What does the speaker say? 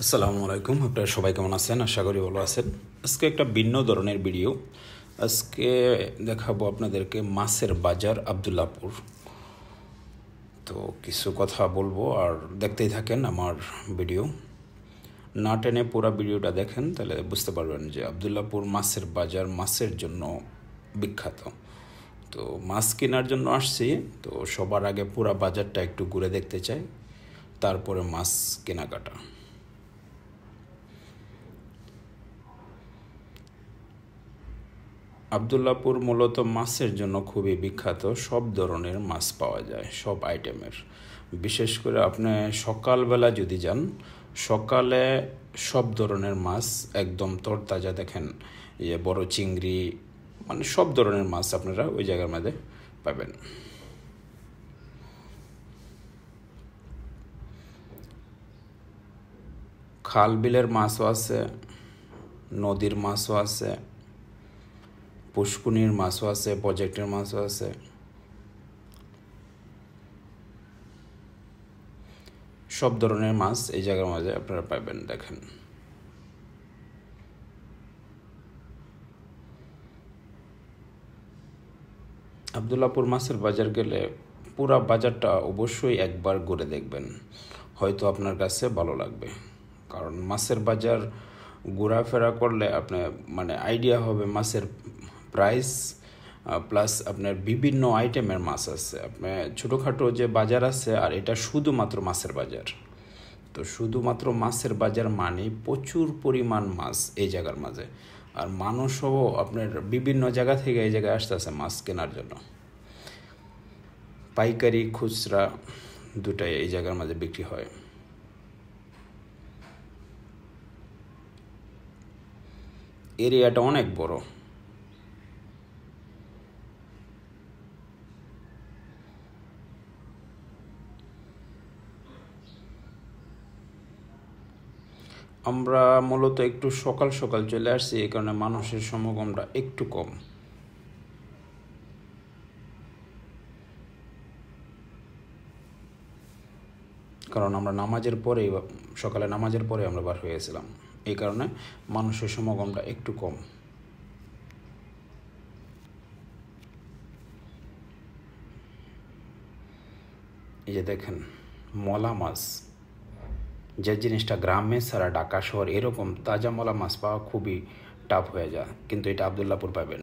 আসসালামু আলাইকুম। আপনারা সবাই কেমন আছেন? আশা করি ভালো আছেন। আজকে একটা ভিন্ন ধরনের ভিডিও। আজকে দেখাবো আপনাদেরকে মাছের বাজার আবদুল্লাপুর। তো কিছু কথা বলবো আর দেখতেই থাকেন আমার ভিডিও। না টেনে পুরো ভিডিওটা দেখেন, তাহলে বুঝতে পারবেন যে আবদুল্লাপুর মাছের বাজার মাছের জন্য বিখ্যাত। তো মাছ কেনার জন্য আসছি, তো সবার আগে পুরো বাজারটা একটু ঘুরে দেখতে চাই, তারপরে মাছ কেনাকাটা। আবদুল্লাপুর মূলত মাছের জন্য খুবই বিখ্যাত। সব ধরনের মাছ পাওয়া যায়, সব আইটেমের। বিশেষ করে আপনি সকালবেলা যদি যান, সকালে সব ধরনের মাছ একদম তরতাজা দেখেন। বড় চিংড়ি, মানে সব ধরনের মাছ আপনারা ওই জায়গার মধ্যে পাবেন। খাল বিলের মাছও আছে, নদীর মাছও আছে, পুষ্কুনির মাছও আছে, প্রজেক্টের মাছও আছে। সব ধরনের মাছ এই জায়গার মাঝে আপনারা পাবেন। দেখেন, আবদুল্লাপুর মাছের বাজার গেলে পুরা বাজারটা অবশ্যই একবার ঘুরে দেখবেন, হয়তো আপনার কাছে ভালো লাগবে। কারণ মাছের বাজার ঘোরাফেরা করলে আপনার মানে আইডিয়া হবে মাছের প্রাইস, প্লাস আপনার বিভিন্ন আইটেমের মাছ আছে। আপনার ছোটোখাটো যে বাজার আছে, আর এটা শুধুমাত্র মাছের বাজার। তো শুধুমাত্র মাছের বাজার মানে প্রচুর পরিমাণ মাছ এই জায়গার মাঝে। আর মানুষও আপনার বিভিন্ন জায়গা থেকে এই জায়গায় আসতেছে মাছ কেনার জন্য। পাইকারি খুচরা দুটাই এই জায়গার মাঝে বিক্রি হয়। এরিয়াটা অনেক বড়। আমরা মূলত একটু সকাল সকাল চলে আসছি, এই কারণে মানুষের সমাগমটা একটু কম। কারণ আমরা নামাজের পরেই, সকালে নামাজের পরে আমরা বার হয়ে গেছিলাম, এই কারণে মানুষের সমাগমটা একটু কম। এই যে দেখেন, মলা মাছ, যে জিনিসটা গ্রামে ছাড়া ঢাকা শহর এরকম তাজা মলা মাছ পাওয়া খুবই টাফ হয়ে যায়, কিন্তু এটা আবদুল্লাপুর পাবেন।